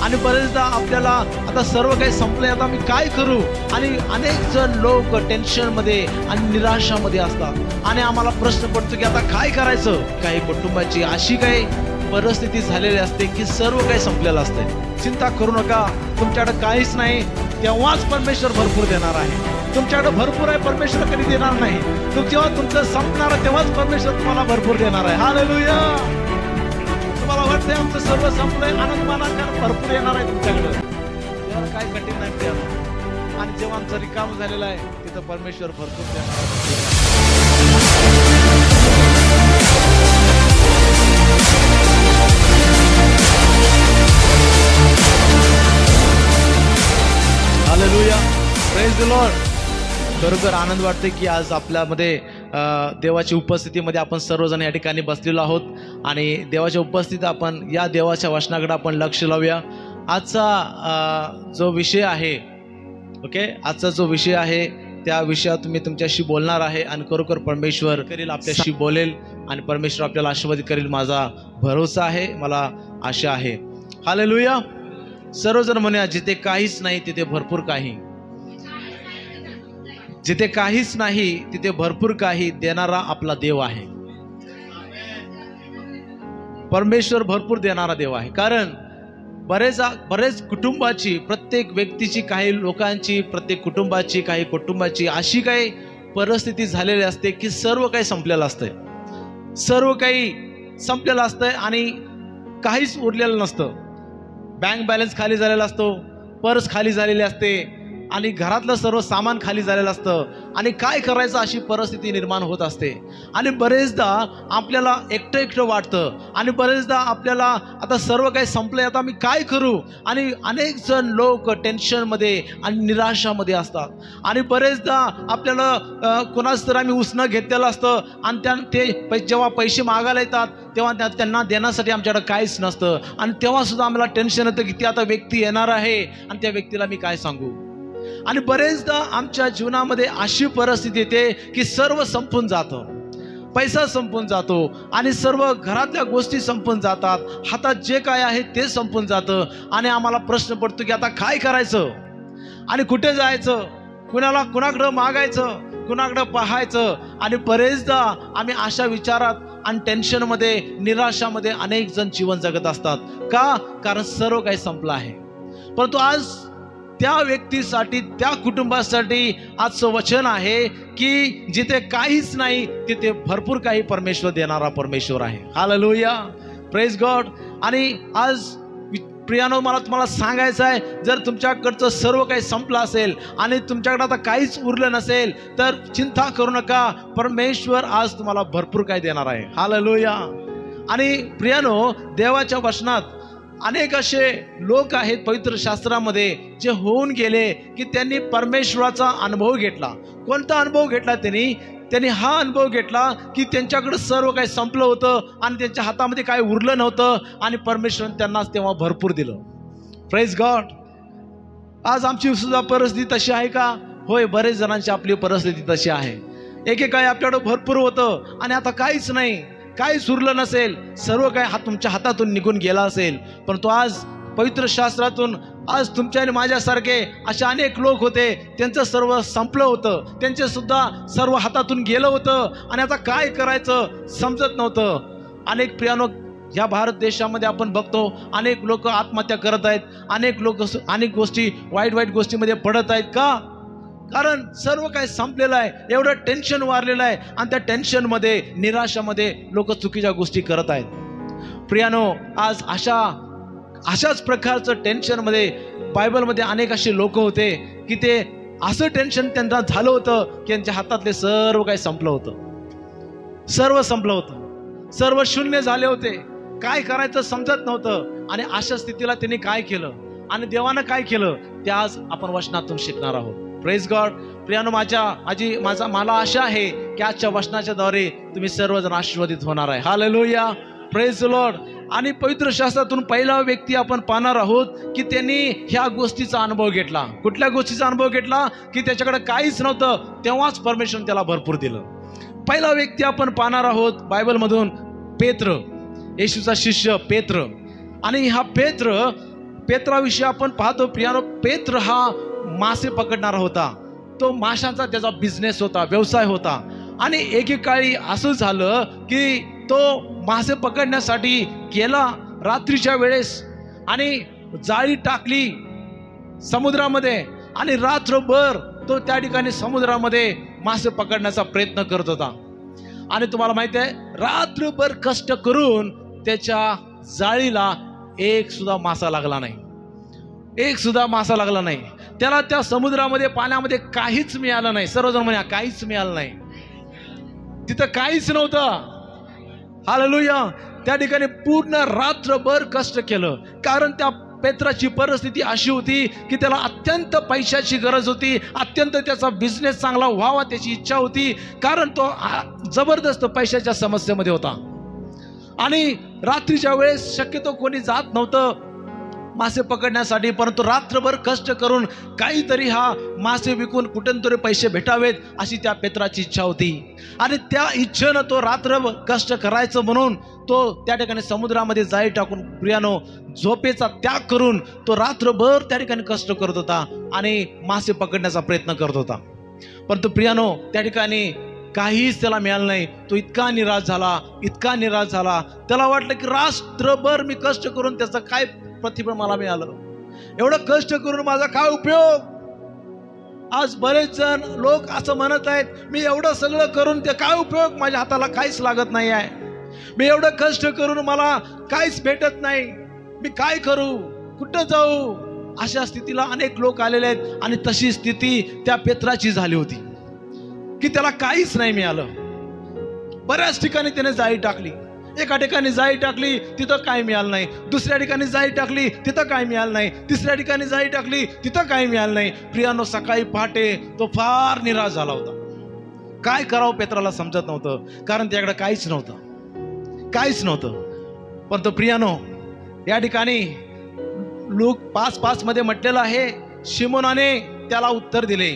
आणि बरेचदा आपल्याला आता सर्व काही संपलंय, आता मी काय करू, आणि अनेक जण लोक टेन्शनमध्ये आणि निराशामध्ये असतात आणि आम्हाला प्रश्न पडतो की आता काय करायचं. काही कुटुंबाची अशी काही परिस्थिती झालेली असते की सर्व काही संपलेलं असते. चिंता करू नका, तुमच्याकडे काहीच नाही तेव्हाच परमेश्वर भरपूर देणार आहे. तुमच्याकडे भरपूर आहे, परमेश्वर कधी देणार नाही. जेव्हा तुमचं संपणार तेव्हाच परमेश्वर तुम्हाला भरपूर देणार आहे. हालेलुया. तुम्हाला वाटतंय आमचं सर्व संपलंय, आनंद माना, कारण भरपूर येणार आहे तुमच्याकडे. तेव्हा काय कठीण नाही द्यावं. आणि जेव्हा आमचं रिकाम झालेलं आहे तिथं परमेश्वर भरपूर देणार आहे. हालेलुया. Praise the Lord. खरोखर आनंद वाटते की आज आपल्यामध्ये देवाच्या उपस्थितीमध्ये आपण सर्वजण या ठिकाणी बसलेलो आहोत आणि देवाच्या उपस्थितीत आपण या देवाच्या वचनाकडे आपण लक्ष लावूया. आजचा जो विषय आहे, आजचा जो विषय आहे त्या विषयात मी तुमच्याशी बोलणार आहे आणि खरोखर परमेश्वर करेल, आपल्याशी बोलेल आणि परमेश्वर आपल्याला आशीर्वादित करेल. माझा भरोसा आहे, मला आशा आहे. हालेलुया. सर्वजण म्हणूया, जिथे काहीच नाही तिथे भरपूर काही, जिथे काहीच नाही तिथे भरपूर काही देणारा आपला देव आहे. परमेश्वर भरपूर देणारा देव आहे. कारण बरेच कुटुंबाची, प्रत्येक व्यक्तीची, काही लोकांची, प्रत्येक कुटुंबाची, काही कुटुंबाची अशी काही परिस्थिती झालेली असते की सर्व काही संपलेलं असतंय. सर्व काही संपलेलं असतंय आणि काहीच उरलेलं नसतं. बँक बॅलन्स खाली झालेला असतो, पर्स खाली झालेली असते आणि घरातलं सर्व सामान खाली झालेलं असतं आणि काय करायचं अशी परिस्थिती निर्माण होत असते. आणि बरेचदा आपल्याला एकटं एकटं वाटतं आणि बरेचदा आपल्याला आता सर्व काही संपलंय, आता मी काय करू, आणि अनेक जण लोक टेन्शनमध्ये आणि निराशामध्ये असतात. आणि बरेचदा आपल्याला कोणाच तर आम्ही उसनं घेतलेलं असतं आणि ते जेव्हा पैसे मागायला येतात तेव्हा त्यांना देण्यासाठी आमच्याकडे काहीच नसतं आणि तेव्हासुद्धा आम्हाला टेन्शन येतं की ती आता व्यक्ती येणार आहे आणि त्या व्यक्तीला मी काय सांगू. आणि बरेचदा आमच्या जीवनामध्ये अशी परिस्थिती येते की सर्व संपून जातं, पैसा संपून जातो आणि सर्व घरातल्या गोष्टी संपून जातात, हातात जे काय आहे ते संपून जातं आणि आम्हाला प्रश्न पडतो की आता काय करायचं आणि कुठे जायचं, कुणाकडं मागायचं, कुणाकडं पाहायचं. आणि बरेचदा आम्ही अशा विचारात आणि टेन्शनमध्ये, निराशामध्ये अनेक जण जीवन जगत असतात. का? कारण सर्व काही संपलं आहे. परंतु आज त्या व्यक्तीसाठी, त्या कुटुंबासाठी आजचं वचन आहे की जिथे काहीच नाही तिथे भरपूर काही परमेश्वर देणारा परमेश्वर आहे. हालेलुया. Praise God. आणि आज प्रियानो, मला तुम्हाला सांगायचं आहे, जर तुमच्याकडचं सर्व काही संपलं असेल आणि तुमच्याकडे आता काहीच उरलं नसेल तर चिंता करू नका, परमेश्वर आज तुम्हाला भरपूर काही देणार आहे. हालेलुया. आणि प्रियानो, देवाच्या वचनात अनेक असे लोक आहेत पवित्र शास्त्रामध्ये जे होऊन गेले की त्यांनी परमेश्वराचा अनुभव घेतला. कोणता अनुभव घेतला त्यांनी हा अनुभव घेतला की त्यांच्याकडे सर्व काही संपलं होतं आणि त्यांच्या हातामध्ये काही उरलं नव्हतं आणि परमेश्वराने त्यांनाच तेव्हा भरपूर दिलं. Praise God. आज आमची सुद्धा परिस्थिती तशी आहे का? होय, बरेच जणांची आपली परिस्थिती तशी आहे. एकेकाळी आपल्याकडं भरपूर होतं आणि आता काहीच नाही, काहीच उरलं नसेल, सर्व काही तुमच्या हातातून निघून गेला असेल. परंतु आज पवित्र शास्त्रातून आज तुमच्या आणि माझ्यासारखे असे अनेक लोक होते, त्यांचं सर्व संपलं होतं, त्यांचे सुद्धा सर्व हातातून गेलं होतं आणि आता काय करायचं समजत नव्हतं. अनेक प्रियानो, या भारत देशामध्ये आपण बघतो अनेक लोक आत्महत्या करत आहेत, अनेक लोक अनेक गोष्टी, वाईट गोष्टीमध्ये पडत आहेत. का? कारण सर्व काही संपलेलं आहे, एवढं टेन्शन वाढलेलं आहे आणि त्या टेन्शनमध्ये, निराशामध्ये लोक चुकीच्या गोष्टी करत आहेत. प्रियानो, आज अशाच प्रकारचं टेन्शनमध्ये बायबलमध्ये अनेक असे लोक होते की ते असं टेन्शन त्यांना झालं होतं की त्यांच्या हातातले सर्व काही संपलं होतं, सर्व संपलं होतं, सर्व शून्य झाले होते, काय करायचं समजत नव्हतं. आणि अशा स्थितीला त्यांनी काय केलं आणि देवानं काय केलं ते आज आपण वचनातून शिकणार आहोत. Praise God. प्रियानो, मला आशा आहे की आजच्या वचनाच्या द्वारे तुम्ही सर्वजण आशीर्वादित होणार आहे. हालेलुया. Praise the Lord. आणि पवित्र शास्त्रातून पहिला व्यक्ती आपण पाहणार आहोत की त्यांनी ह्या गोष्टीचा अनुभव घेतला. कुठल्या गोष्टीचा अनुभव घेतला? की त्याच्याकडे काहीच नव्हतं तेव्हाच परमेश्वराने त्याला भरपूर दिलं. पहिला व्यक्ती आपण पाहणार आहोत बायबलमधून पेत्र, येशूचा शिष्य पेत्र. आणि हा पेत्र पेत्राविषयी आपण पाहतो प्रियानो, पेत्र हा मासे पकडणारा होता. तो माशांचा त्याचा बिझनेस होता, व्यवसाय होता. आणि एकेकाळी असं झालं की तो मासे पकडण्यासाठी गेला रात्रीच्या वेळेस आणि जाळी टाकली समुद्रामध्ये आणि रात्रभर तो त्या ठिकाणी समुद्रामध्ये मासे पकडण्याचा प्रयत्न करत होता. आणि तुम्हाला माहिती आहे, रात्रभर कष्ट करून त्याच्या जाळीला एक सुद्धा मासा लागला नाही, एक सुद्धा मासा लागला नाही. त्याला त्या समुद्रामध्ये पाण्यामध्ये काहीच मिळालं नाही. सर्वजण म्हणा, काहीच मिळालं नाही. तिथं काहीच नव्हतं. हालेलुया. त्या ठिकाणी पूर्ण रात्रभर कष्ट केलं, कारण त्या पेत्राची परिस्थिती अशी होती की त्याला अत्यंत पैशाची गरज होती, अत्यंत त्याचा बिझनेस चांगला व्हावा त्याची इच्छा होती, कारण तो जबरदस्त पैशाच्या समस्येमध्ये होता. आणि रात्रीच्या वेळेस शक्यतो कोणी जात नव्हतं मासे पकडण्यासाठी, परंतु रात्रभर कष्ट करून काहीतरी हा मासे विकून कुठून तरी पैसे भेटावेत अशी त्या पेत्राची इच्छा होती. आणि त्या इच्छेनं तो रात्रभर कष्ट करायचं म्हणून तो त्या ठिकाणी समुद्रामध्ये जाळी टाकून प्रियानो झोपेचा त्याग करून तो रात्रभर त्या ठिकाणी कष्ट करत होता आणि मासे पकडण्याचा प्रयत्न करत होता. परंतु प्रियानो त्या ठिकाणी काहीच त्याला मिळालं नाही. तो इतका निराश झाला, इतका निराश झाला. त्याला वाटलं की रात्रभर मी कष्ट करून त्याचं काय प्रतिफळ मला मिळालं, एवढं कष्ट करून माझा काय उपयोग. आज बरेच जण लोक असं म्हणत आहेत, मी एवढं सगळं करून ते काय उपयोग, माझ्या हाताला काहीच लागत नाही आहे, मी एवढं कष्ट करून मला काहीच भेटत नाही, मी काय करू, कुठं जाऊ. अशा स्थितीला अनेक लोक आलेले आहेत. आणि तशी स्थिती त्या पेत्राची झाली होती की त्याला काहीच नाही मिळालं. बऱ्याच ठिकाणी त्याने जाळी टाकली. एका ठिकाणी जाळी टाकली, तिथं काय मिळालं नाही. दुसऱ्या ठिकाणी जाळी टाकली, तिथं काय मिळालं नाही. तिसऱ्या ठिकाणी जाळी टाकली, तिथं काय मिळालं नाही. प्रियानो सकाळी पहाटे तो फार निराश झाला होता. काय करावं पेत्राला समजत नव्हतं, कारण त्याकडे काहीच नव्हतं, काहीच नव्हतं. पण तो प्रियानो या ठिकाणी लूक 5:5 मध्ये म्हटलेलं आहे, शिमोनाने त्याला उत्तर दिले,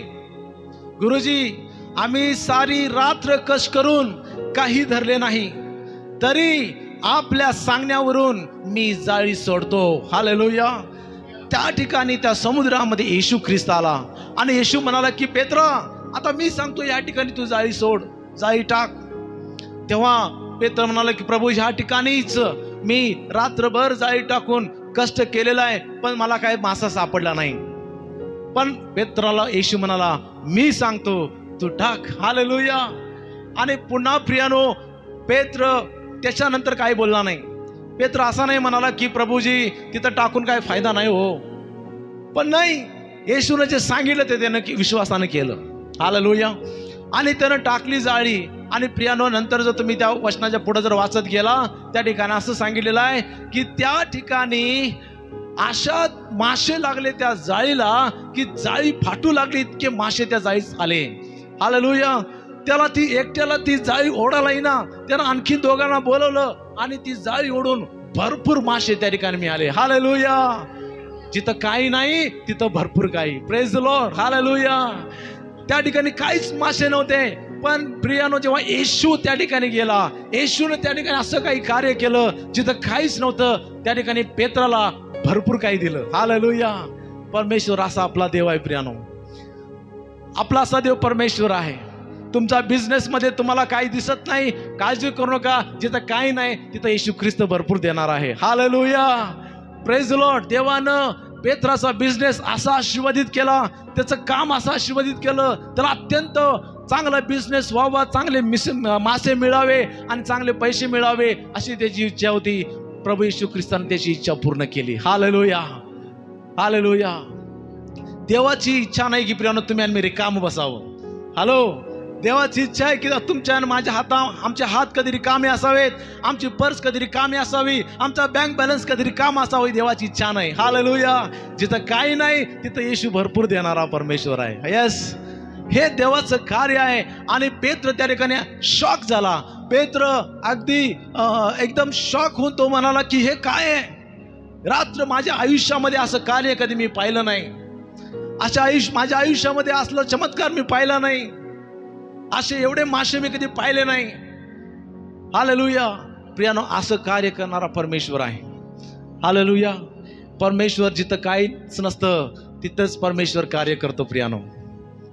गुरुजी आम्ही सारी रात्र कष्ट करून काही धरले नाही, तरी आपल्या सांगण्यावरून मी जाळी सोडतो. हालेलुया. त्या ठिकाणी त्या समुद्रामध्ये येशू ख्रिस्त आला आणि येशू म्हणाला की पेत्रा, आता मी सांगतो या ठिकाणी तू जाळी सोड, जाळी टाक. तेव्हा पेत्र म्हणाला की प्रभू, ह्या ठिकाणीच मी रात्रभर जाळी टाकून कष्ट केलेलं आहे, पण मला काय मासा सापडला नाही. पण पेत्राला येशू म्हणाला, मी सांगतो तू टाक. हालेलुया. आणि पुन्हा प्रियानो पेत्र त्याच्यानंतर काय बोलला नाही. पेत्र असा नाही म्हणाला की प्रभूजी तिथं टाकून काय फायदा नाही हो, पण नाही, येशूने जे सांगितलं ते त्यानं विश्वासानं केलं. हालेलुया. आणि त्यानं टाकली जाळी. आणि प्रियानो नंतर जर तुम्ही त्या वचनाच्या पुढे जर वाचत गेला, त्या ठिकाणी असं सांगितलेलं आहे की त्या ठिकाणी अशा मासे लागले त्या जाळीला की जाळी फाटू लागली, इतके मासे त्या जाळीत आले. हालेलुया. त्याला ती एकट्याला ती जाळी ओढायला येईना, त्यानं आणखी दोघांना बोलवलं आणि ती जाळी ओढून भरपूर मासे त्या ठिकाणी मिळाले. हालेलुया. जिथं काही नाही तिथं भरपूर काही. Praise the Lord. हालेलुया. त्या ठिकाणी काहीच मासे नव्हते, पण प्रियानो जेव्हा येशू त्या ठिकाणी गेला, येशूने त्या ठिकाणी असं काही कार्य केलं जिथं काहीच नव्हतं, त्या ठिकाणी पेत्राला भरपूर काही दिलं. हालेलुया. परमेश्वर असा आपला देव आहे प्रियानो. आपला असा देव परमेश्वर आहे. तुमचा बिझनेस मध्ये तुम्हाला काही दिसत नाही, काळजी करू नका. जिथं काही नाही तिथं येशू ख्रिस्त भरपूर देणार आहे. हालेलुया. Praise the Lord. देवानं पेत्राचा बिझनेस असा आशीर्वादित केला, त्याचं काम असं आशीर्वादित केलं, त्याला अत्यंत चांगला बिझनेस व्हावा, चांगले मासे मिळावे आणि चांगले पैसे मिळावे अशी त्याची इच्छा होती. प्रभू येशू ख्रिस्ताने त्याची इच्छा पूर्ण केली. हालेलुया. हालेलुया. देवाची इच्छा नाही की प्रियानो तुम्ही आणि मी रिकाम बसावं. हॅलो. देवाची इच्छा आहे की तुमच्या आणि माझ्या आमचे हात कधी रिकामे असावेत, आमची पर्स कधी रिकामी असावी, आमचा बँक बॅलन्स कधी रिकामा असावी. देवाची इच्छा नाही. हालेलुया. जिथं काही नाही तिथं येशू भरपूर देणारा परमेश्वर आहे. यस, हे देवाचं कार्य आहे. आणि पेत्र त्या ठिकाणी शॉक झाला. पेत्र अगदी एकदम शॉक होऊन तो म्हणाला की हे काय आहे, रात्र माझ्या आयुष्यामध्ये असं कार्य कधी मी पाहिलं नाही, माझ्या आयुष्यामध्ये असलं चमत्कार मी पाहिला नाही, असे एवढे मासे मी कधी पाहिले नाही. हालेलुया. प्रियानो असं कार्य करणारा परमेश्वर आहे. हालेलुया. परमेश्वर जिथं काहीच नसतं तिथंच परमेश्वर कार्य करतो प्रियानो.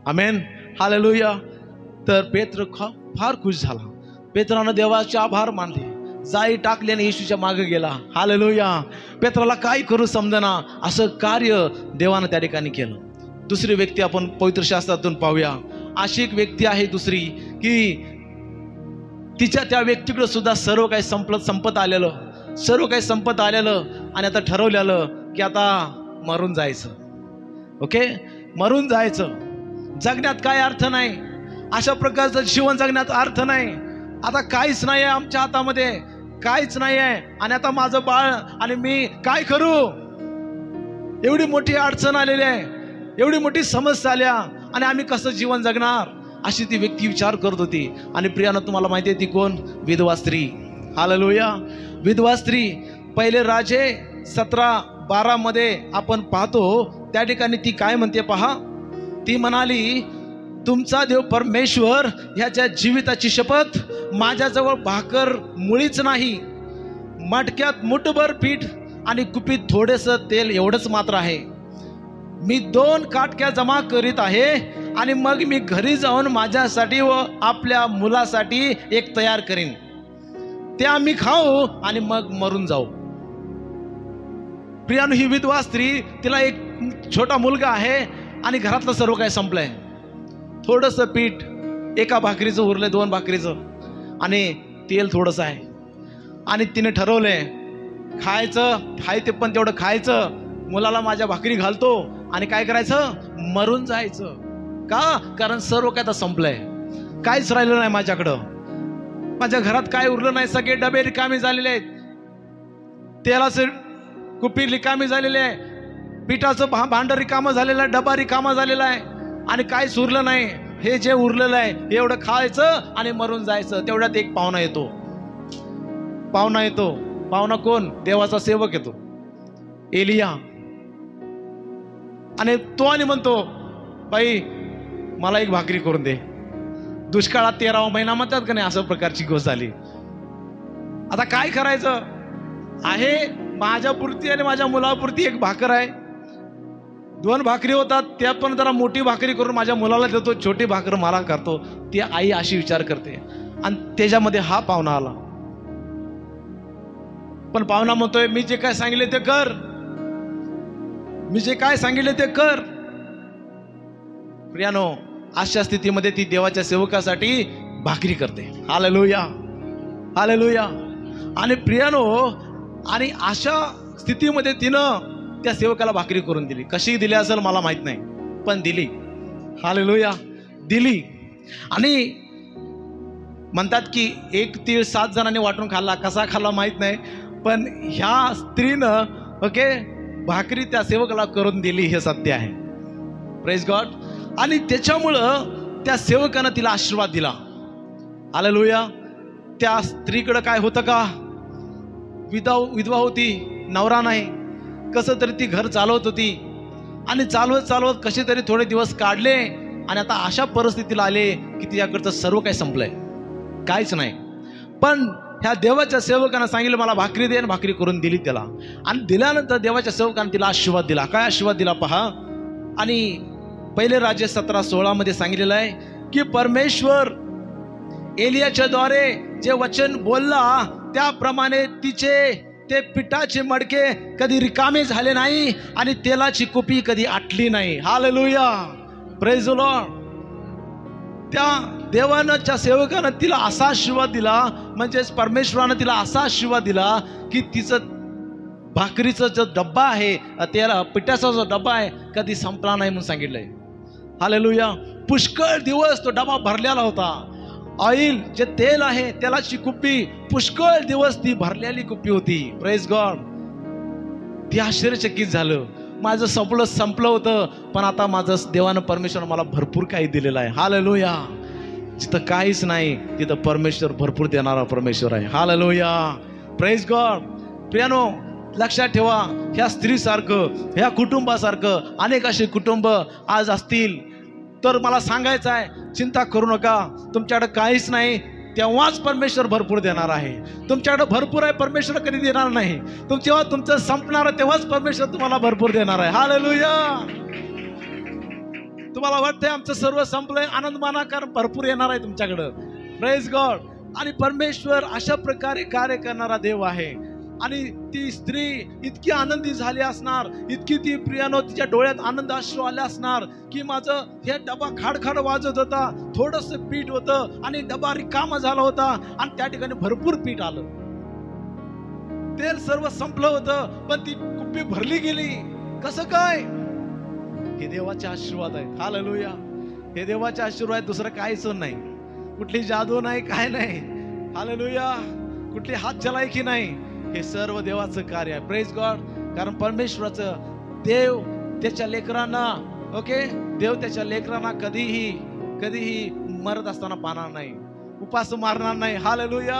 आमेन, हालेलुया. तर पेत्र फार खुश झाला. पेत्रानं देवाचे आभार मानले, जाई टाकले आणि येशूच्या मागे गेला. हालेलुया. पेत्राला काय करू समजना असं कार्य देवानं त्या ठिकाणी केलं. दुसरी व्यक्ती आपण पवित्र शास्त्रातून पाहूया. अशी एक व्यक्ती आहे दुसरी की तिच्या त्या व्यक्तीकडे सुद्धा सर्व काही संपत आलेलं आणि आता ठरवलेलं की आता मरून जायचं. ओके, मरून जायचं. जगण्यात काय अर्थ नाही, अशा प्रकारचं जीवन जगण्यात अर्थ नाही. आता काहीच नाही आहे आमच्या हातामध्ये, काहीच नाही आहे. आणि आता माझं बाळ आणि मी काय करू? एवढी मोठी अडचण आलेली आहे, एवढी मोठी समस्या आल्या आणि आम्ही कसं जीवन जगणार, अशी ती व्यक्ती विचार करत होती. आणि प्रियानं तुम्हाला माहिती आहे ती कोण? विधवा स्त्री. हालेलुया. विधवा स्त्री. पहिले राजे 17:12 मध्ये आपण पाहतो, त्या ठिकाणी ती काय म्हणते पहा. ती म्हणाली, तुमचा देव परमेश्वर ह्याच्या जीविताची शपथ, माझ्याजवळ भाकर मुळीच नाही, मटक्यात मुठभर पीठ आणि कुपीत थोडेसं तेल एवढंच मात्र आहे. मी 2 काटक्या जमा करीत आहे आणि मग मी घरी जाऊन माझ्यासाठी व आपल्या मुलासाठी एक तयार करीन, ते आम्ही खाऊ आणि मग मरून जाऊ. प्रियानो, ही विधवा स्त्री, तिला एक छोटा मुलगा आहे आणि घरातलं सर्व काही संपलंय. थोडंसं पीठ, एका भाकरीचं उरलंय, 2 भाकरीचं, आणि तेल थोडंसं आहे. आणि तिने ठरवलंय खायचं, हाय ते पण तेवढं खायचं, मुलाला माझ्या भाकरी घालतो आणि काय करायचं? मरून जायचं. का? कारण सर्व काय आता संपलंय, काहीच राहिलं नाही माझ्याकडं. माझ्या घरात काय उरलं नाही, सगळे डबे रिकामे झालेले आहेत, तेलाचे कुपी रिकामी झालेले आहे, पिठाचं भांड रिकामं झालेलं आहे, डबा रिकामा झालेला आहे आणि काहीच उरलं नाही. हे जे उरलेलं आहे एवढं खायचं आणि मरून जायचं. तेवढ्यात एक पाहुणा येतो. पाहुणा कोण? देवाचा सेवक येतो, एलिया. आणि तो आणि म्हणतो, बाई मला एक भाकरी करून दे. दुष्काळात 13वा महिना म्हणतात का नाही, अशा प्रकारची गोष्ट झाली. आता काय करायचं आहे? माझ्यापुरती आणि माझ्या मुलापुरती एक भाकर आहे, 2 भाकरी होतात, त्या पण जरा मोठी भाकरी करून माझ्या मुलाला देतो, छोटी भाकर मला करतो. ती आई अशी विचार करते. आणि त्याच्यामध्ये हा पाहुणा आला. पण पाहुणा म्हणतोय, मी जे काय सांगितले ते कर, मी जे काय सांगितले ते कर. प्रियानो, अशा स्थितीमध्ये ती देवाच्या सेवकासाठी भाकरी करते. Hallelujah, hallelujah. आणि प्रियानो, आणि अशा स्थितीमध्ये तिनं त्या सेवकाला भाकरी करून दिली. कशी दिली असेल मला माहित नाही, पण दिली. हालेलुया, दिली. आणि म्हणतात की एक तीळ 7 जणांनी वाटून खाल्ला. कसा खाल्ला माहित नाही, पण ह्या स्त्रीनं ओके भाकरी त्या सेवकाला करून दिली, हे सत्य आहे. Praise God. आणि त्याच्यामुळं त्या सेवकानं तिला आशीर्वाद दिला. हालेलुया. त्या स्त्रीकडं काय होतं का? विधवा होती, नवरा नाही, कसं तरी ती घर चालवत होती. आणि चालवत कसे तरी थोडे दिवस काढले आणि आता अशा परिस्थितीला आले की तिच्याकडचं सर्व काही संपलंय, काहीच नाही. पण ह्या देवाच्या सेवकानं सांगितलं मला भाकरी दे, आणि भाकरी करून दिली त्याला. आणि दिल्यानंतर देवाच्या सेवकानं तिला आशीर्वाद दिला. काय आशीर्वाद दिला पहा. आणि पहिले राजे 17:16 मध्ये सांगितलेलं आहे की परमेश्वर एलियाच्या द्वारे जे वचन बोलला त्याप्रमाणे तिचे ते पिठाचे मडके कधी रिकामे झाले नाही आणि तेलाची कुपी कधी आटली नाही. Hallelujah, praise the Lord. त्या देवाच्या सेवकानं तिला असा आशीर्वाद दिला, म्हणजेच परमेश्वरानं तिला असा आशीर्वाद दिला की तिचं भाकरीचा जो डब्बा आहे, त्याला पिठाचा जो डब्बा आहे, कधी संपला नाही म्हणून सांगितलंय. हालेलुया. पुष्कळ दिवस तो डबा भरलेला होता. ऑइल जे तेल आहे, तेलाची कुप्पी पुष्कळ दिवस ती भरलेली कुप्पी होती. Praise God. ती आश्चर्यचकित झालं. माझं संपलं होतं, पण आता माझं देवानं परमेश्वर मला भरपूर काही दिलेलं आहे. हालेलुया. जिथं काहीच नाही तिथं परमेश्वर भरपूर देणारा परमेश्वर आहे. Hallelujah, praise God. प्रियानो, लक्षात ठेवा, ह्या स्त्रीसारखं, ह्या कुटुंबासारखं अनेक असे कुटुंब आज असतील तर मला सांगायचं आहे, चिंता करू नका. तुमच्याकडे काहीच नाही, तेव्हाच परमेश्वर भरपूर देणार आहे. तुमच्याकडे भरपूर आहे, परमेश्वर कधी देणार नाही. जेव्हा तुमचं संपणार आहे तेव्हाच परमेश्वर तुम्हाला भरपूर देणार आहे. हालेलुया. तुम्हाला वाटतंय आमचं सर्व संपलंय, आनंद माना, कारण भरपूर येणार आहे तुमच्याकडं. Praise God. आणि परमेश्वर अशा प्रकारे कार्य करणारा देव आहे. आणि ती स्त्री इतकी आनंदी झाली असणार, इतकी ती प्रियानो तिच्या डोळ्यात आनंद अश्रू आले असणार की माझं हे डबा खाडखाड वाजत होता, थोडस पीठ होतं आणि डबा रिकामा झाला होता आणि त्या ठिकाणी भरपूर पीठ आलं. तेल सर्व संपलं होतं पण ती कुप्पी भरली गेली. कसं काय? हे देवाचे आशीर्वाद आहेत. हालेलुया. हे देवाचे आशीर्वाद, दुसरं काहीच नाही. कुठली जादू नाही, काय नाही. हालेलुया. कुठली हात चलायकी नाही. हे सर्व देवाचं कार्य आहे. Praise God. कारण परमेश्वराचं देव त्याच्या लेकरांना देव त्याच्या लेकरांना कधीही मरत असताना पाहणार नाही, उपास मारणार नाही. हालेलुया.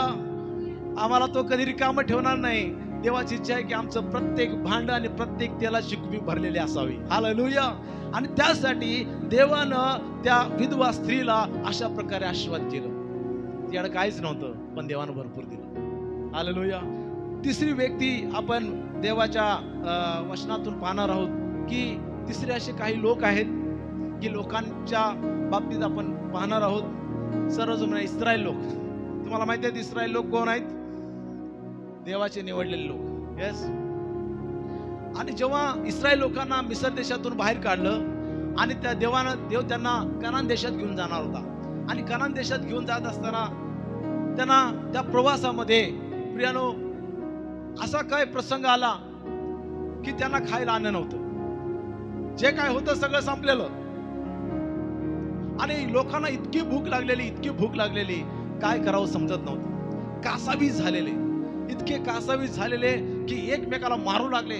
आम्हाला तो कधी रिकामं ठेवणार नाही. देवाची इच्छा आहे की आमचं प्रत्येक भांड आणि प्रत्येक तेलाची कुपी भरलेली असावी. हालेलुया. आणि त्यासाठी देवानं त्या विधवा स्त्रीला अशा प्रकारे आशीर्वाद केलं. तिच्याकडे काहीच नव्हतं पण देवानं भरपूर दिलं. हालेलुया. तिसरी व्यक्ती आपण देवाच्या वचनातून पाहणार आहोत की तिसरे असे काही लोक आहेत की लोकांच्या बाबतीत आपण पाहणार आहोत. सर्वजण इस्रायल लोक. तुम्हाला माहिती आहेत इस्रायल लोक कोण आहेत? देवाचे निवडलेले लोक. येस. आणि जेव्हा इस्रायल लोकांना मिस्र देशातून बाहेर काढलं आणि त्या देव त्यांना कनान देशात घेऊन जाणार होता. आणि कनान देशात घेऊन जात असताना त्यांना त्या प्रवासामध्ये प्रियानो असा काय प्रसंग आला की त्यांना खायला अन्न नव्हतं. जे काय होतं सगळं संपलेलं. आणि लोकांना इतकी भूक लागलेली काय करावं समजत नव्हतं. कासावीस झालेले, इतके कासावीस झालेले की एकमेकाला मारू लागले.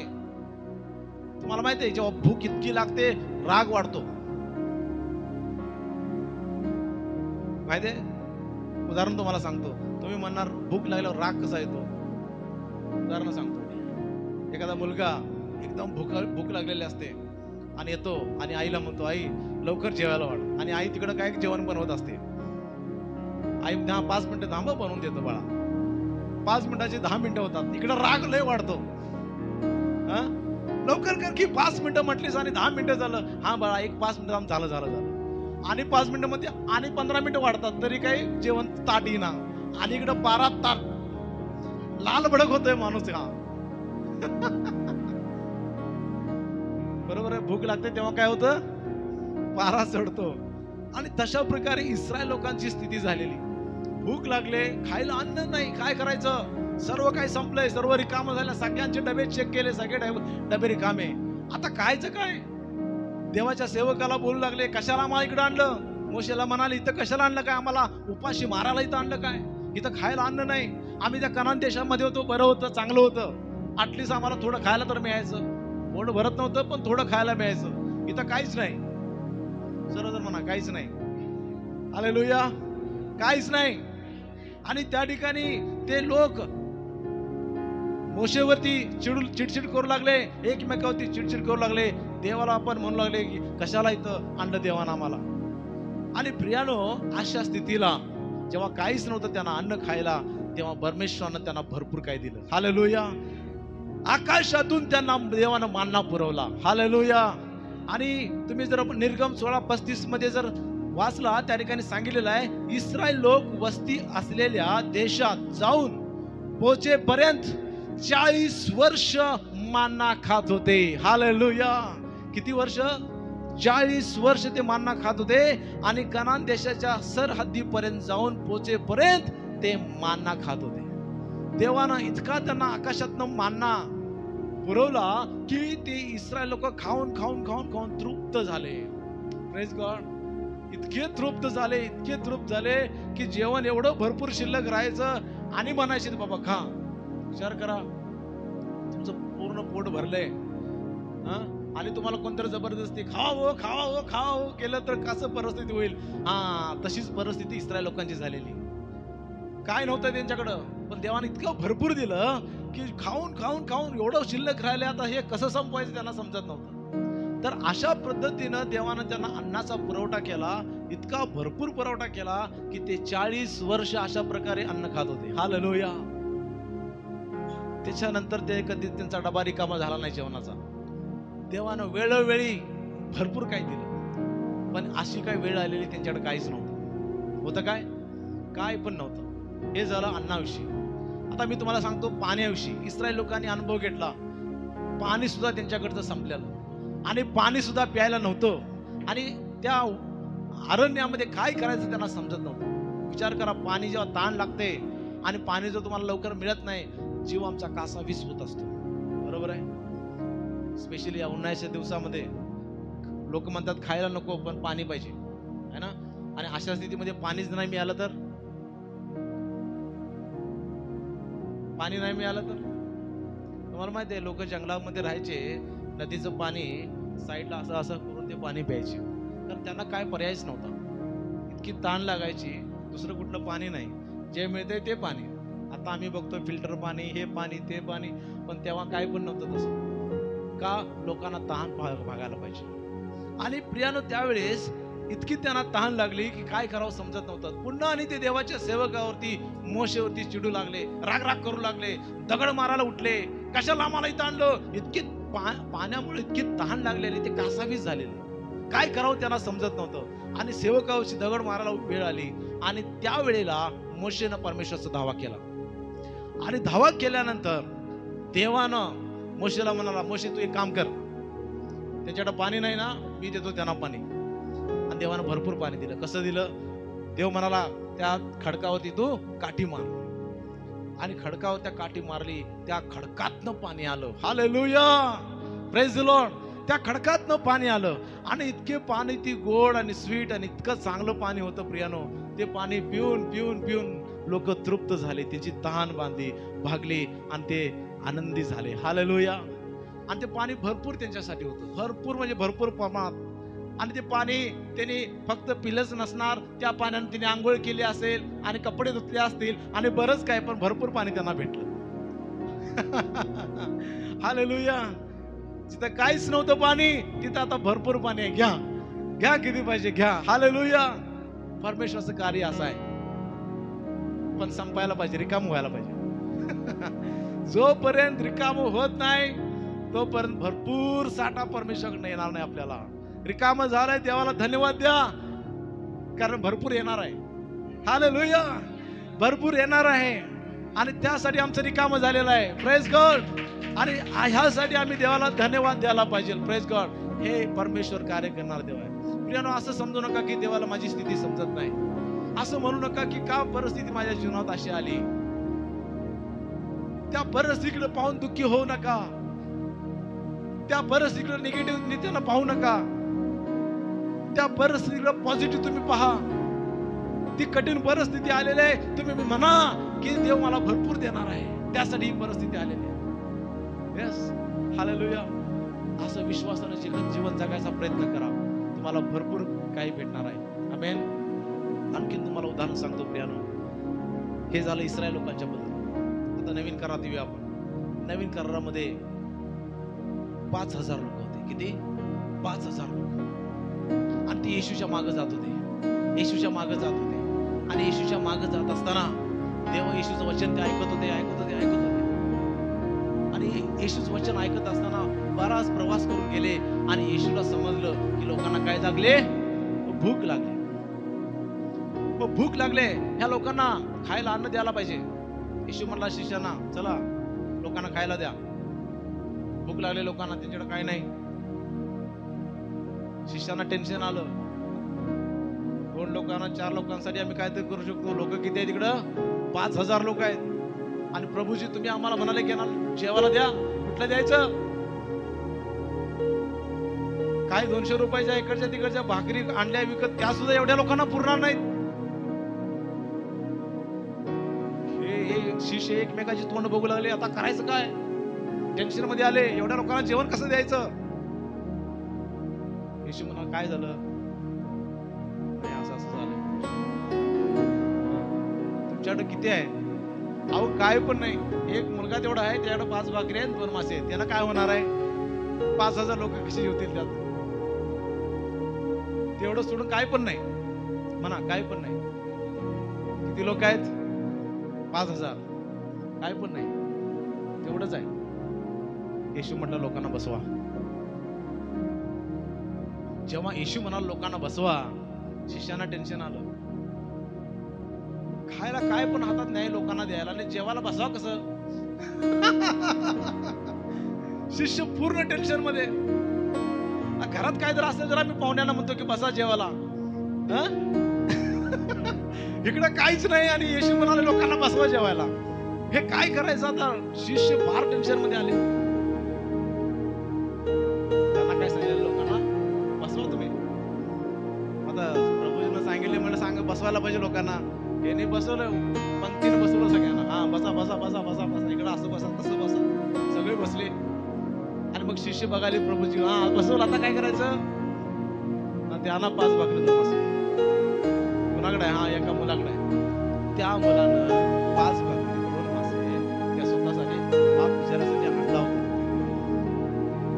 तुम्हाला माहिती आहे जेव्हा भूक इतकी लागते राग वाढतो. माहितीये, उदाहरण तुम्हाला सांगतो. तुम्ही म्हणणार भूक लागल्यावर राग कसा येतो? उदाहरण सांगतो. एखादा मुलगा एकदम भूक लागलेली असते आणि येतो आणि आईला म्हणतो, आई लवकर जेवायला वाढ. आणि आई तिकडं काय जेवण बनवत असते. आई 5 मिनिटं थांब बनवून देतो बाळा. 5 मिनिटाचे 10 मिनिटं होतात. इकडं राग लय वाढतो. लवकर कर की 5 मिनिटं म्हटलीस आणि 10 मिनिटं झालं. हा बाळा 5 मिनिटं झालं. आणि 5 मिनिटं मध्ये आणि 15 मिनिटं वाढतात तरी काही जेवण ताट येईना. आणि इकडं पारा ताट लाल भडक होतोय माणूस. हा बरोबर आहे. भूक लागते तेव्हा काय होतं? पारा चढतो. आणि तशा प्रकारे इस्रायल लोकांची स्थिती झालेली. भूक लागले, खायला अन्न नाही, काय करायचं? सर्व काही संपलंय, सर्व रिकामं झालं. सगळ्यांचे डबे चेक केले, सगळे डबे रिकामे. आता खायचं काय? देवाच्या सेवकाला बोलू लागले, कशाला आम्हाला इकडे आणलं? मोशेला म्हणाले, इथं कशाला आणलं काय? आम्हाला उपाशी मारायला इथं आणलं काय? इथं खायला अन्न नाही. आम्ही त्या कनान देशामध्ये होतो, बरं होतं, चांगलं होतं. ऍटलीस्ट आम्हाला थोडं खायला तर मिळायचं. पोट भरत नव्हतं पण थोडं खायला मिळायचं. इथं काहीच नाही. सर्वजण म्हणा काहीच नाही. हालेलुया. काहीच नाही. आणि त्या ठिकाणी ते लोक मोशेवरती चिडचिड करू लागले, एकमेकावरती चिडचिड करू लागले. देवाला आपण म्हणू लागले की कशाला इथं आणलं देवानं आम्हाला. आणि प्रियानो अशा स्थितीला जेव्हा काहीच नव्हतं त्यांना अन्न खायला, तेव्हा परमेश्वरानं त्यांना भरपूर काही दिलं. हालेलुया. आकाशातून त्यांना देवानं मान्ना पुरवला. हालेलुया. आणि तुम्ही जर निर्गम 16:35 मध्ये जर वाचला, त्या ठिकाणी सांगितलेलं आहे, इस्रायल लोक वस्ती असलेल्या देशात जाऊन पोहोचेपर्यंत 40 वर्ष मान्ना खात होते. हालेलुया. किती वर्ष? 40 वर्ष ते मान्ना खात होते. आणि कनान देशाच्या सरहद्दीपर्यंत जाऊन पोहोचेपर्यंत ते मान्ना खात होते. देवानं इतका त्यांना आकाशातनं मान्ना पुरवला की ते इस्रायल लोक खाऊन खाऊन खाऊन खाऊन तृप्त झाले. Praise God. इतके तृप्त झाले की जेवण एवढं भरपूर शिल्लक राहायचं आणि म्हणायचे बाबा खा. विचार करा, तुमचं पूर्ण पोट भरलंय आणि तुम्हाला कोणतरी जबरदस्ती खावा केलं तर कसं परिस्थिती होईल? तशीच परिस्थिती इस्रायल लोकांची झालेली. काय नव्हतं त्यांच्याकडं, पण देवाने इतकं भरपूर दिलं की खाऊन खाऊन खाऊन एवढं शिल्लक राहिले. आता हे कसं संपवायचं त्यांना समजत नव्हतं. तर अशा पद्धतीनं देवानं त्यांना अन्नाचा पुरवठा केला, इतका भरपूर पुरवठा केला की ते 40 वर्ष अशा प्रकारे अन्न खात होते. हालेलुया. त्याच्यानंतर ते कधी त्यांचा डबा रिकामा झाला नाही जेवणाचा. देवानं वेळोवेळी भरपूर काही दिलं, पण अशी काही वेळ आलेली त्यांच्याकडे काहीच नव्हतं. होतं काय पण नव्हतं. हे झालं अन्नाविषयी. आता मी तुम्हाला सांगतो पाण्याविषयी. इस्रायल लोकांनी अनुभव घेतला, पाणी सुद्धा त्यांच्याकडचं संपलेलं आणि पाणी सुद्धा प्यायला नव्हतं आणि त्या अरण्यामध्ये काय करायचं त्यांना समजत नव्हतं. विचार करा, पाणी जेव्हा ताण लागते आणि पाणी जर तुम्हाला लवकर मिळत नाही, जीव आमचा कासावीस होत असतो. बरोबर आहे. स्पेशली या उन्हाळ्याच्या दिवसामध्ये लोक म्हणतात खायला नको पण पाणी पाहिजे, है ना. आणि अशा स्थितीमध्ये पाणीच नाही मिळालं तर, पाणी नाही मिळालं तर तुम्हाला माहिती आहे, लोक जंगलामध्ये राहायचे, नदीचं पाणी साईडला असं असं करून ते पाणी प्यायचे, तर त्यांना काय पर्यायच नव्हता. इतकी ताण लागायची, दुसरं कुठलं पाणी नाही, जे मिळतंय ते पाणी. आता आम्ही बघतो फिल्टर पाणी, हे पाणी ते पाणी, पण तेव्हा काय पण नव्हतं तसं. का? लोकांना तहान भागायला पाहिजे. आणि प्रियानो त्यावेळेस इतकी त्यांना तहान लागली की काय करावं समजत नव्हतं. पुन्हा आणि ते देवाच्या सेवकावरती, मोशेवरती चिडू लागले, राग करू लागले, दगड मारायला उठले. कशाला आम्हाला इथं आणलं? इतकी पाण्यामुळे इतकी तहान लागलेली, ते कासावीस झालेले. काय करावं त्यांना समजत नव्हतं. आणि सेवकावरची दगड मारायला वेळ आली आणि त्यावेळेला मोशेनं परमेश्वराचा धावा केला. आणि धावा केल्यानंतर देवानं मोशेला म्हणाला, मोशे तू एक काम कर, त्याच्याकडे पाणी नाही ना, मी देतो त्यांना पाणी. आणि देवानं भरपूर पाणी दिलं. कसं दिलं? देव म्हणाला त्या खडकावरती तू काठी मार. आणि खडकावर त्या काठी मारली, त्या खडकातनं पाणी आलं. Hallelujah, praise the Lord. त्या खडकातनं पाणी आलं आणि इतके पाणी ती गोड आणि स्वीट आणि इतकं चांगलं पाणी होतं प्रियानो. ते पाणी पिऊन पिऊन पिऊन लोक तृप्त झाले, त्याची तहान भागली आणि ते आनंदी झाले. हालेलुया. आणि ते पाणी भरपूर त्यांच्यासाठी होतं, भरपूर म्हणजे भरपूर प्रमाणात. आणि ते पाणी त्यांनी फक्त पिलंच नसणार, त्या पाण्याने त्यांनी आंघोळ केली असेल आणि कपडे धुतले असतील आणि बरंच काय, पण भरपूर पाणी त्यांना भेटलं. हालेलुया. जिथं काहीच नव्हतं पाणी, तिथं आता भरपूर पाणी आहे. घ्या घ्या, किती पाहिजे घ्या. हालेलुया. परमेश्वराचं कार्य असं आहे, पण संपायला पाहिजे, रिकाम व्हायला पाहिजे. जोपर्यंत रिकाम होत नाही तोपर्यंत भरपूर साठा परमेश्वराकडे येणार नाही आपल्याला. रिकाम झालंय, देवाला धन्यवाद द्या, कारण भरपूर येणार आहे. हालेलुया. भरपूर येणार आहे आणि त्यासाठी आमचं रिकाम झालेलं आहे. Praise God. आणि ह्यासाठी आम्ही देवाला धन्यवाद द्यायला पाहिजे. Praise God. हे परमेश्वर कार्य करणार देव आहे. प्रियानो, असं समजू नका की देवाला माझी स्थिती समजत नाही. असं म्हणू नका की का परिस्थिती माझ्या जीवनात अशी आली. त्या परिस्थितीकडे पाहून दुःखी होऊ नका. त्या परिस्थितीकडे निगेटिव्ह नीतीनं पाहू नका. त्या परिस्थितीकडे पॉझिटिव्ह तुम्ही पहा. ती कठीण परिस्थिती आलेली आहे, तुम्ही म्हणा की देव मला भरपूर देणार आहे, त्यासाठी ही परिस्थिती आलेली आहे. Yes, hallelujah. असं विश्वासानं जीवन जगायचा प्रयत्न करा, तुम्हाला भरपूर काही भेटणार आहे. आमेन. आणखीन तुम्हाला उदाहरण सांगतो प्रियानो. हे झालं इस्रायल लोकांच्या बद्दल. आता नवीन करारात येऊया आपण. नवीन करारामध्ये 5,000 लोक होते. किती? 5,000 लोक. आणि ते येशूच्या मागे जात होते, येशूच्या मागे जात होते. आणि येशूच्या मागे जात असताना तेव्हा येशूचं वचन ते ऐकत होते. आणि येशूचं वचन ऐकत असताना बराच प्रवास करून गेले आणि येशूला समजलं की लोकांना काय लागले? भूक लागली. मग भूक लागले, ह्या लोकांना खायला अन्न द्यायला पाहिजे. येशू म्हणला शिष्यांना, चला लोकांना खायला द्या. भूक लागले लोकांना, त्यांच्याकडे काय नाही. शिष्यांना टेन्शन आलं, 2 लोकांना 4 लोकांसाठी आम्ही काय तरी करू शकतो. लोक किती आहेत तिकडं? 5,000 लोक आहेत. आणि प्रभूजी तुम्ही आम्हाला म्हणाले की जेवायला द्या. कुठलं द्यायचं? काय 200 रुपयाच्या इकडच्या तिकडच्या भाकरी आणल्या विकत, त्या सुद्धा एवढ्या लोकांना पुरणार नाहीत. हे शिष्य एकमेकाची तोंड बघू लागले. आता करायचं काय? टेन्शन मध्ये आले. एवढ्या लोकांना जेवण कसं द्यायचं? येशू म्हणा, काय झालं? असं झालं. तुमच्याकडे किती आहे? अहो काय पण नाही, एक मुलगा तेवढा आहे, त्याच्याकडे 5 भाकरी आहेत, 2 मासे आहेत. त्याला काय होणार आहे? 5,000 लोक कशी जेवतील त्यात? तेवढं सोडून काय पण नाही म्हणा, काय पण नाही. किती लोक आहेत? 5,000. काय पण नाही, तेवढंच आहे. येशू म्हटलं लोकांना बसवा. जेव्हा येशू म्हणाल लोकांना बसवा, शिष्यांना टेन्शन आलं. खायला काय पण हातात नाही लोकांना द्यायला, आणि जेवायला बसवा कसं? शिष्य पूर्ण टेन्शन मध्ये. घरात काय जर असेल तर आम्ही पाहुण्यांना म्हणतो की बसा जेवायला, इकडे काहीच नाही आणि येशू म्हणाले लोकांना बसवा जेवायला. हे काय करायचं आता? शिष्य फार टेन्शन मध्ये आले. त्यांना काय सांगितलं? लोकांना बसवा तुम्ही. आता प्रभूजीनं सांगितले म्हणजे बसवायला पाहिजे लोकांना. यांनी बसवलं, पंक्तीने बसवलं सगळ्यांना. हा बसा बसा बसा बसा बसा, इकडे असं बसा तसं बसा. सगळे बसले आणि मग शिष्य बघाले प्रभूजी, हा बसवलं, आता काय करायचं? त्यांना 5 भाकरी 2 मासे. कुणाकडे? हा एका मुलाकडे. त्या मुलानं 5 भाकरी 2 मासे त्या स्वतःसाठी बाप विचारासाठी आणला होता.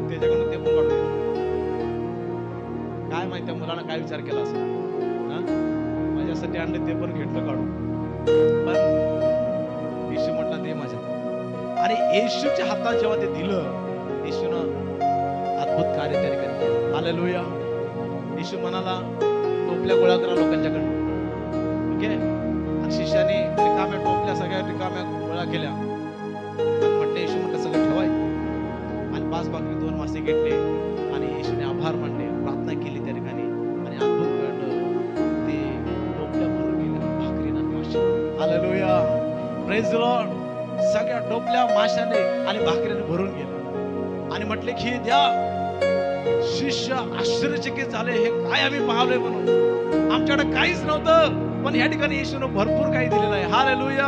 त्याच्याकडून ते पण काढून काय माहिती त्या मुलानं काय विचार केला असेल. माझ्यासाठी आणले ते पण घेतलं काढून. पण येशू म्हटला दे माझ्या. आणि येशूच्या हातात जेव्हा ते दिलं, येशूनं अद्भुत कार्य त्या ठिकाणी केलं. हालेलुया. येशू म्हणाला टोपल्या गोळा करा लोकांच्याकडे. ठीक आहे. आणि शिष्याने रिकाम्या टोपल्या सगळ्या रिकाम्या गोळा केल्या. म्हटलं येशू म्हटलं सगळं ठेवाय. आणि 5 भाकरी 2 मासे घेतले आणि येशूने आभार मानले, प्रार्थना केली त्या ठिकाणी. आणि अद्भुत घडलं. ते टोपल्या भरून गेल्या भाकरीनं मासे. हालेलुया. Praise the Lord. सगळ्या टोपल्या माशाने आणि भाकरीने भरून गेल्या. आणि म्हटले की द्या. शिष्य आश्चर्यचकित झाले, हे काय आम्ही पाहलोय म्हणून. आमच्याकडे काहीच नव्हतं, पण या ठिकाणी येशूनं भरपूर काही दिलेलं आहे. हालेलुया.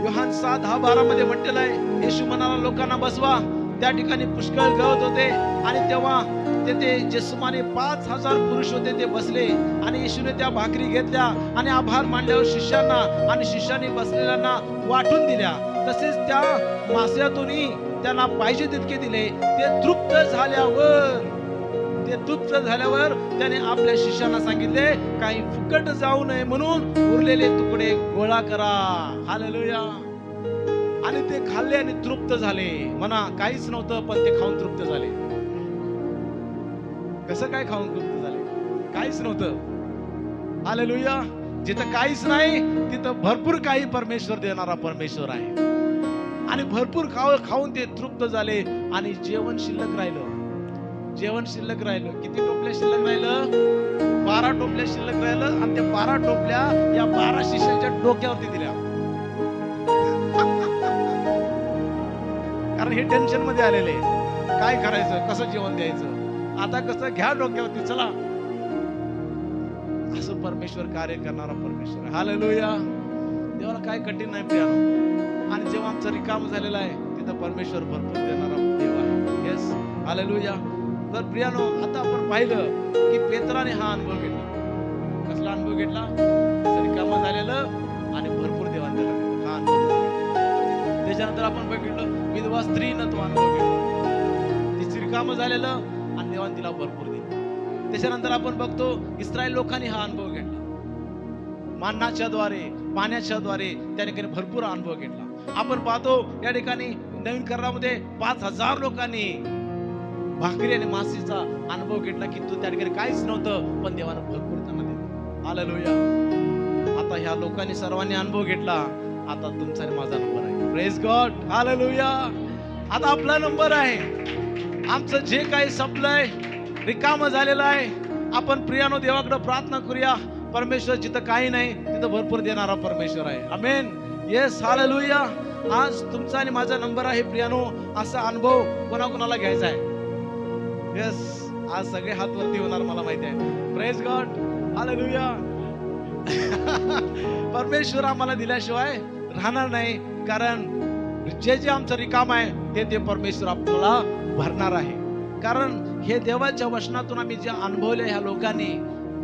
योहान 7:10-12 मध्ये म्हटलेलं आहे, येशू म्हणाला लोकांना बसवा. त्या ठिकाणी पुष्कळ गवत होते आणि तेव्हा तेथे जे सुमारे 5,000 पुरुष होते ते बसले. आणि येशूने त्या भाकरी घेतल्या आणि आभार मानल्यावर शिष्यांना आणि शिष्यांनी बसलेल्यांना वाटून दिल्या. तसेच त्या मास्यातूनही त्यांना पाहिजे तितके दिले. ते तृप्त झाल्यावर त्याने आपल्या शिष्यांना सांगितले, काही फुकट जाऊ नये म्हणून उरलेले तुकडे गोळा करा. हालेलुया. आणि ते खाल्ले आणि तृप्त झाले. म्हणा काहीच नव्हतं पण ते खाऊन तृप्त झाले. कसं काय खाऊन तृप्त झाले? काहीच नव्हतं. हालेलुया. जिथं काहीच नाही तिथं भरपूर काही परमेश्वर देणारा परमेश्वर आहे. आणि भरपूर खाऊन ते तृप्त झाले. आणि जेवण शिल्लक राहिलं. किती टोपल्या शिल्लक राहिलं? 12 टोपल्या शिल्लक राहिलं. आणि त्या 12 टोपल्या या 12 शिष्यांच्या डोक्यावरती दिल्या. कारण हे टेन्शन मध्ये आलेले, काय करायचं, कसं जेवण द्यायचं, आता कसं घ्या डोक्यावरती चला. असं परमेश्वर कार्य करणारा परमेश्वर. हालेलुया. देवाला काय कठीण नाही प्रियानो. आणि जेव्हा आमचं रिकाम झालेलं आहे तिथं परमेश्वर भरपूर देणारा देव आहे. येस. हालेलुया. तर प्रियानो आता आपण पाहिलं की पेत्राने हा अनुभव घेतला. कसला अनुभव घेतला? रिकाम झालेलं आणि भरपूर देवाने दिलं हा अनुभव. त्याच्यानंतर आपण बघितलं विधवा स्त्रीनं तो अनुभव घेतला. तिची रिकाम झालेलं आणि देवाने तिला भरपूर दिलं. त्याच्यानंतर आपण बघतो इस्रायल लोकांनी हा अनुभव घेतला. मान्नाच्या द्वारे, पाण्याच्या द्वारे त्या ठिकाणी भरपूर अनुभव घेतला. आपण पाहतो या ठिकाणी नवीन करारामध्ये 5,000 लोकांनी भाकरी आणि मासेचा अनुभव घेतला की तो त्या ठिकाणी काहीच नव्हतं पण देवानं भरपूर त्यांना दिलं. हालेलुया. आता ह्या लोकांनी सर्वांनी अनुभव घेतला. आता तुमचा आणि माझा नंबर आहे. Praise God. हालेलुया. आता आपला नंबर आहे. आमचं जे काही संपलंय, रिकाम झालेलं आहे, आपण प्रियानो देवाकडे प्रार्थना करूया. परमेश्वर जिथं काही नाही तिथं भरपूर देणारा परमेश्वर आहे. आमेन. येस. हालेलुया. आज तुमचा आणि माझा नंबर आहे प्रियानो. असा अनुभव कोणाकोणाला घ्यायचा आहे? येस. आज सगळे हात वरती होणार मला माहिती आहे. Praise God. हालेलुया. परमेश्वर आम्हाला दिल्याशिवाय राहणार नाही. कारण जे जे आमचं रिकाम आहे ते परमेश्वर आपल्याला भरणार आहे. कारण हे देवाच्या वचनातून आम्ही जे अनुभवले ह्या लोकांनी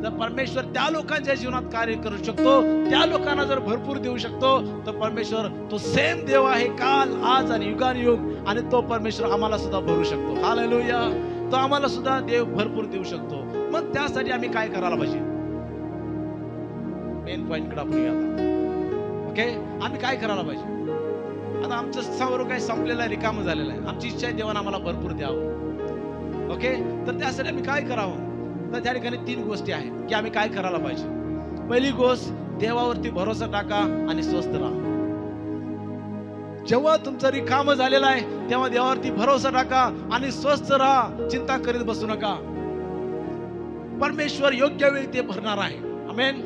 जर परमेश्वर त्या लोकांच्या जीवनात कार्य करू शकतो, त्या लोकांना जर भरपूर देऊ शकतो, तर परमेश्वर तो सेम देव आहे काल, आज आणि युगानुयुग. आणि तो परमेश्वर आम्हाला सुद्धा भरू शकतो. हालेलुया. तो आम्हाला सुद्धा देव भरपूर देऊ शकतो. मग त्यासाठी आम्ही काय करायला पाहिजे? मेन पॉइंट कडे आपण येऊया आता. ओके, आम्ही काय करायला पाहिजे? आता आमचं सर्व काही संपलेलं आहे, रिकामं झालेलं आहे. आमची इच्छा आहे देवाने आम्हाला भरपूर द्यावं. ओके, तर त्यासाठी आम्ही काय करावं? तर त्या ठिकाणी 3 गोष्टी आहेत की आम्ही काय करायला पाहिजे. पहिली गोष्ट, देवावरती भरोसा टाका आणि स्वस्थ राहा. जेव्हा तुमचं रिकामं झालेलं आहे तेव्हा देवावरती भरोसा टाका आणि स्वस्थ राहा. चिंता करीत बसू नका. परमेश्वर योग्य वेळी ते भरणार आहे. आमेन.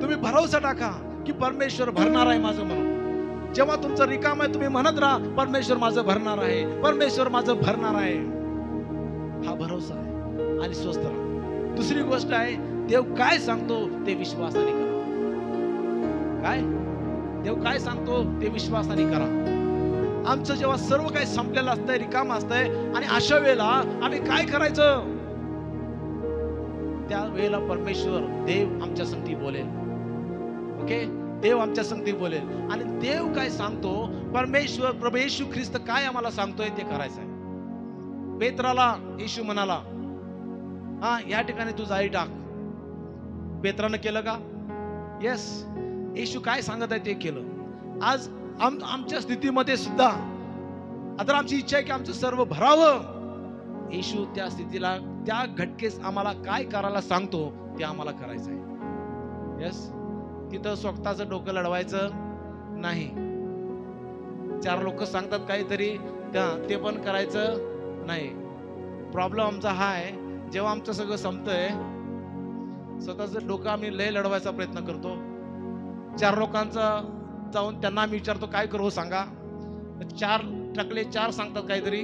तुम्ही भरोसा टाका की परमेश्वर भरणार आहे माझं म्हणून. जेव्हा तुमचं रिकाम आहे तुम्ही म्हणत राहा, परमेश्वर माझं भरणार आहे, परमेश्वर माझं भरणार आहे. हा भरोसा आहे. आणि स्वस्थ राहा. दुसरी गोष्ट आहे, देव काय सांगतो ते विश्वासाने करा. काय देव काय सांगतो ते विश्वासाने करा. आमचं जेव्हा सर्व काही संपलेलं असतंय, रिकाम असतंय, आणि अशा वेळेला आम्ही काय करायचं? त्या वेळेला परमेश्वर देव आमच्या संगती बोलेल. ओके, देव आमच्या संगती बोलेल. आणि देव काय सांगतो, परमेश्वर प्रभू येशू ख्रिस्त काय आम्हाला सांगतोय ते करायचं आहे. पेत्राला येशू म्हणाला, हा या ठिकाणी तू जाळी टाक. पेत्रानं केलं का? येस. येशू काय सांगत आहे ते केलं. आज आमच्या स्थितीमध्ये सुद्धा आता आमची इच्छा आहे की आमचं सर्व भरावं. येशू त्या स्थितीला, त्या घटकेस आम्हाला काय करायला सांगतो ते आम्हाला करायचं आहे. येस. तिथं स्वतःचं डोकं लढवायचं नाही. 4 लोक सांगतात काहीतरी, ते पण करायचं नाही. प्रॉब्लेम आमचा हा आहे, जेव्हा आमचं सगळं संपतंय, स्वतःचं डोकं आम्ही लय लढवायचा प्रयत्न करतो. 4 लोकांचा जाऊन त्यांना आम्ही विचारतो काय करू सांगा. 4 टकले 4 सांगतात काहीतरी.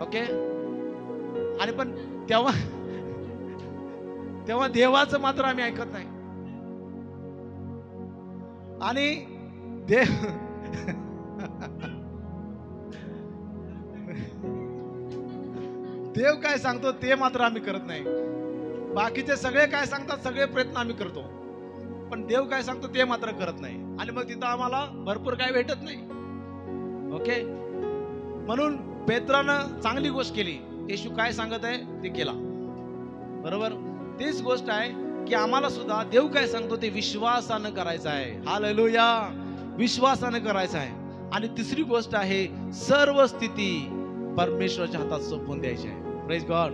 ओके, आणि पण तेव्हा देवाचं मात्र आम्ही ऐकत नाही. आणि देव काय सांगतो ते मात्र आम्ही करत नाही. बाकीचे सगळे काय सांगतात सगळे प्रयत्न आम्ही करतो, पण देव काय सांगतो ते मात्र करत नाही. आणि मग तिथं आम्हाला भरपूर काय भेटत नाही. ओके, म्हणून पेत्रानं चांगली गोष्ट केली. येशू काय सांगत आहे ते केला. बरोबर. तीच गोष्ट आहे की आम्हाला सुद्धा देव काय सांगतो ते विश्वासानं करायचं आहे. हालेलुया. विश्वासानं करायचं आहे. आणि तिसरी गोष्ट आहे, सर्व स्थिती परमेश्वराच्या हातात सोपवून द्यायची आहे. Praise God.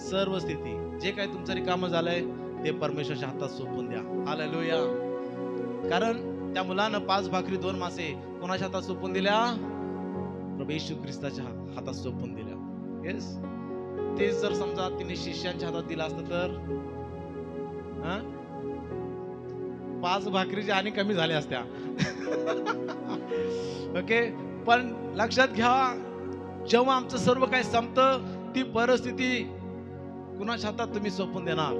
सर्व स्थिती, जे काही तुमचं रिकामं झालंय ते परमेश्वराच्या हातात सोपवून द्या. हालेलुया. कारण त्या मुलानं 5 भाकरी 2 मासे कोणाच्या हातात सोपवून दिल्या? प्रभू येशू ख्रिस्ताच्या हातात सोपवून दिल्या. येस. तेच जर समजा तिने शिष्यांच्या हातात दिला असतं तर 5 भाकरीच्या आणि कमी झाल्या असत्या. ओके, पण लक्षात घ्या, जेव्हा आमचं सर्व काही संपतं, ती परिस्थिती कुणाच्या हातात तुम्ही सोपवून देणार?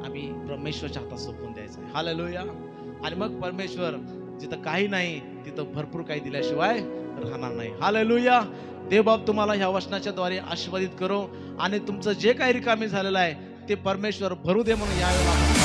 आम्ही परमेश्वराच्या हातात सोपवून द्यायचं. हालेलुया. आणि मग परमेश्वर जिथं काही नाही तिथं भरपूर काही दिल्याशिवाय राहणार नाही. हालेलुया. देव बाप तुम्हाला ह्या वचनाच्या द्वारे आशीर्वादित करो आणि तुमचं जे काही रिकामी झालेलं आहे ते परमेश्वर भरू दे म्हणून यावेळेला